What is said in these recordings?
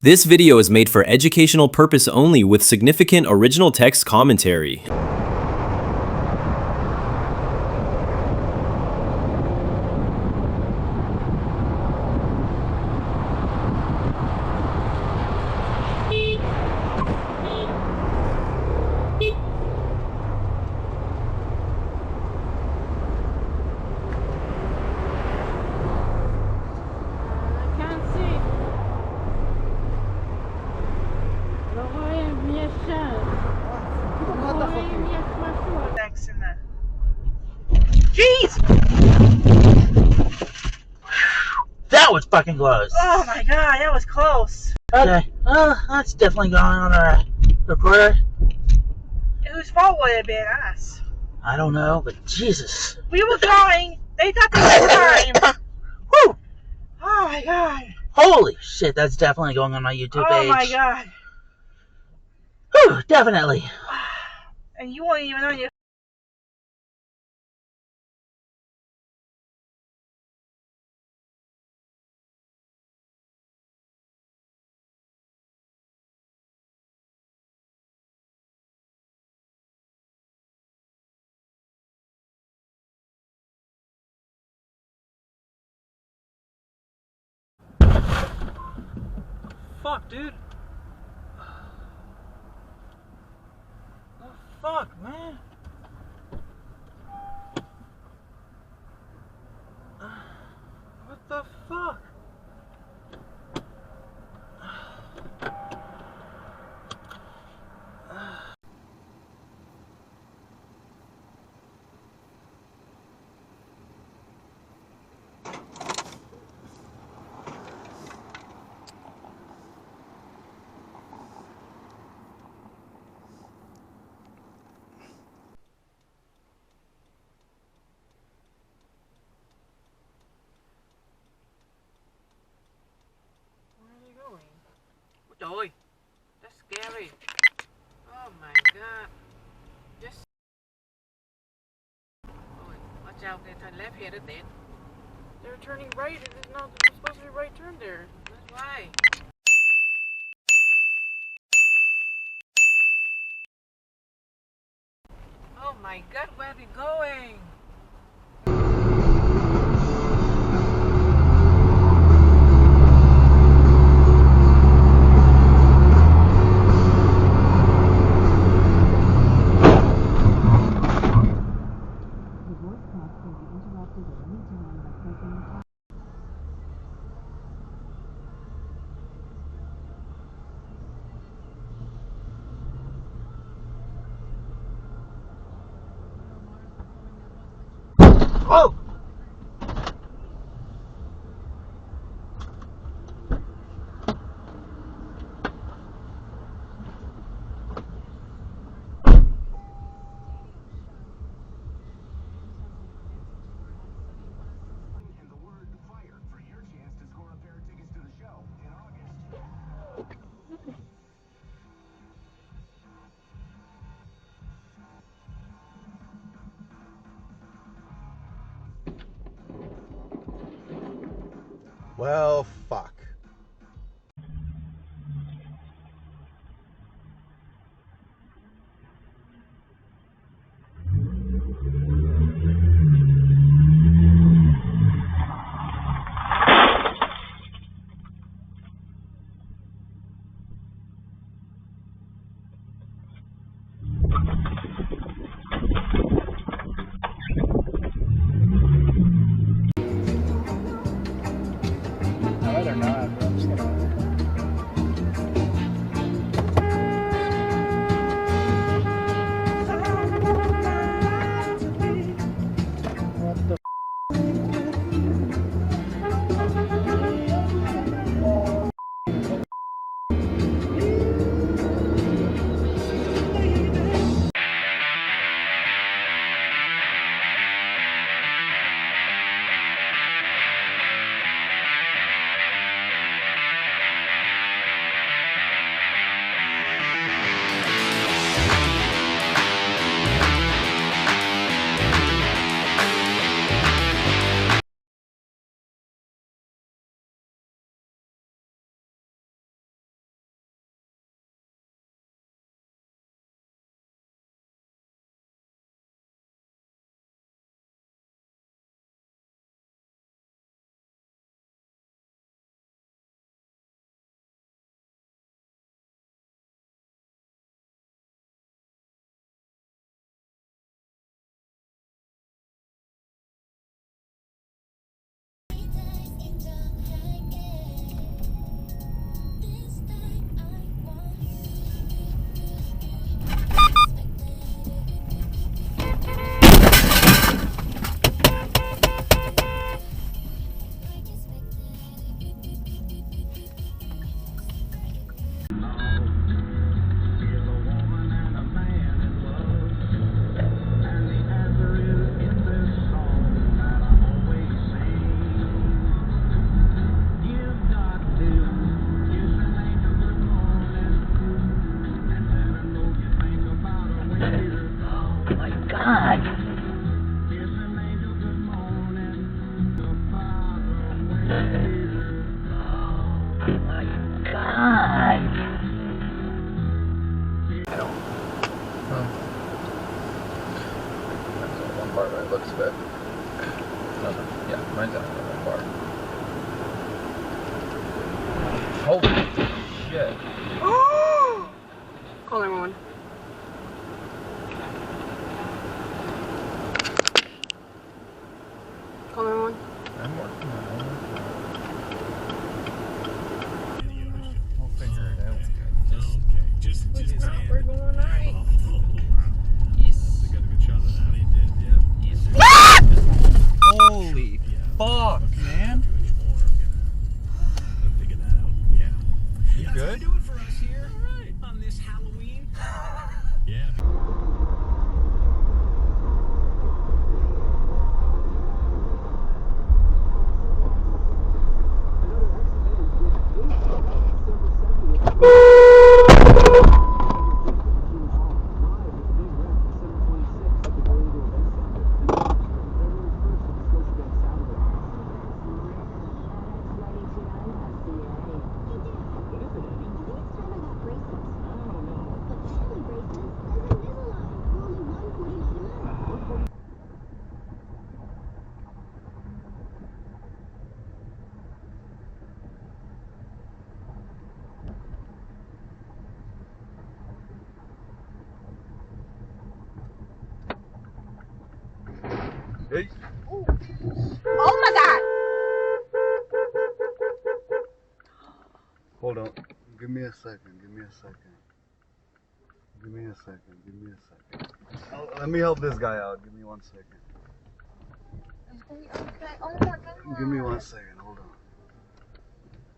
This video is made for educational purpose only with significant original text commentary. Jeez! That was fucking close. Oh my god, that was close. Okay, well, that's definitely going on our recorder. Whose fault would it have been? Us. I don't know, but Jesus. We were going. They thought they were fine. Whew! Oh my god. Holy shit, that's definitely going on my YouTube page. Oh my god. Whew, definitely. And you weren't even on your. Fuck, dude. Oh, fuck, man. What the fuck? Trời ơi, that's scary. Oh my god. Just. Oh, watch out, they turn left here, then. They're turning right, and it's not supposed to be right turn there. That's why. Oh my god, where are we going? One bar by looks, but yeah, mine's on one bar. Holy shit! Call 911. Call 911. I'm working on it. We'll figure it out. We're going right. Holy fuck, man! You good? Hey. Oh my god! Hold on. Give me a second. Give me a second. Give me a second. Give me a second. Oh, let me help this guy out. Give me 1 second. Okay. Oh my god. Give me 1 second. Hold on.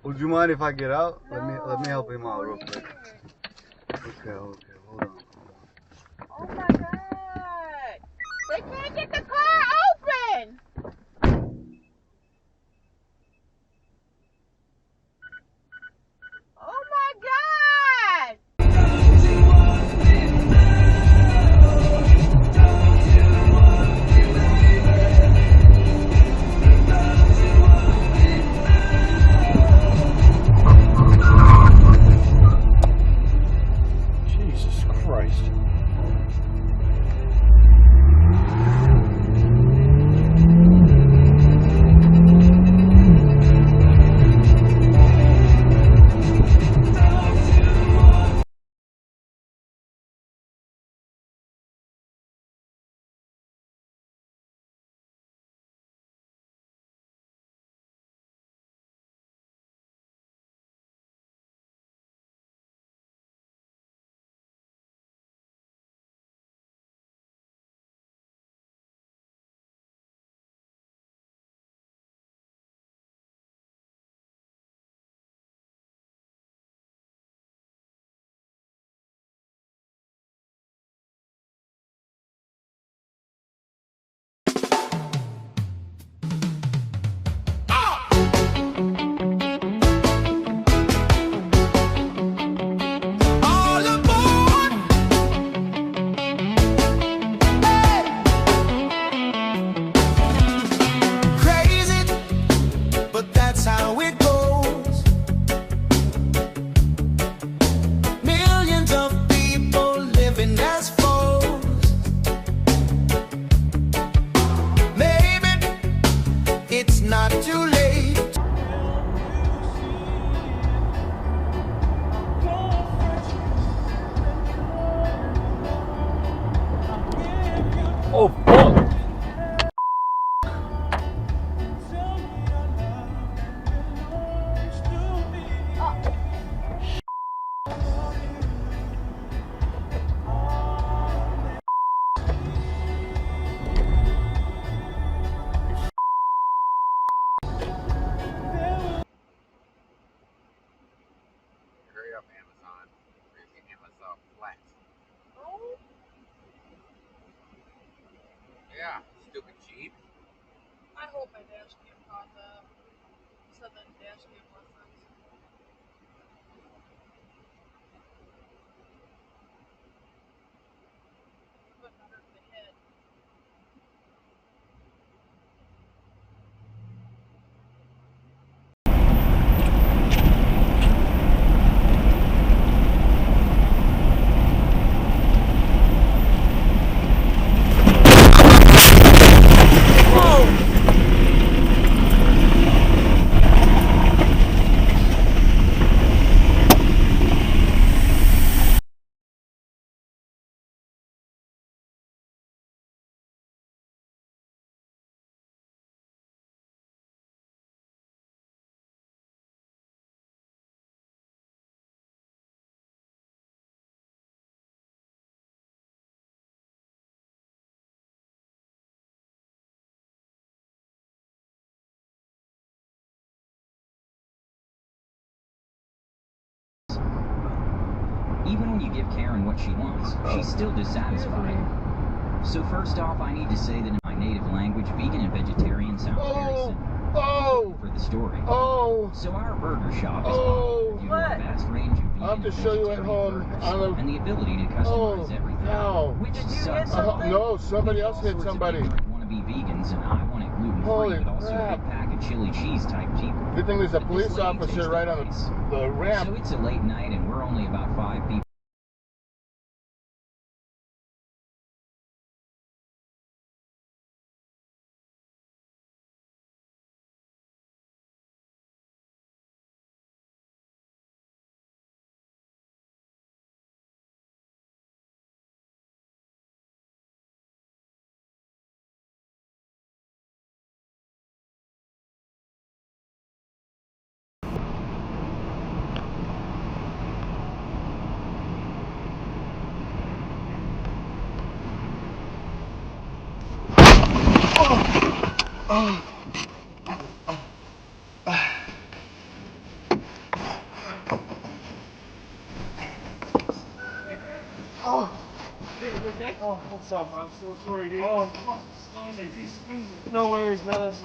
Would you mind if I get out? Let me help him out real quick. Okay. Okay. Hold on. Oh my god! They can't get the car open! Oh my god! Jesus Christ. Oh, fuck! Hurry up, Amazon. Where's the Amazon flat? Oh, Yeah, stupid Jeep. I hope my dashcam caught that. Said that dashcam wasn't. Put under the head. Even when you give Karen what she wants, she's still dissatisfied. So first off, I need to say that in my native language, vegan and vegetarian sounds very simple for the story. So our burger shop is popular due to a vast range of vegan I have to show you at home and the ability to customize everything, which sucks. No, somebody else hit somebody. Wannabe vegans, and I want it gluten-free, but also a big pack of chili cheese type cheaper. Good thing there's a But police this lady officer takes right on price. the ramp. So it's a late night, and we're only about 5 people. Oh, what's up? I'm so sorry, dude. Oh, no worries, man. That's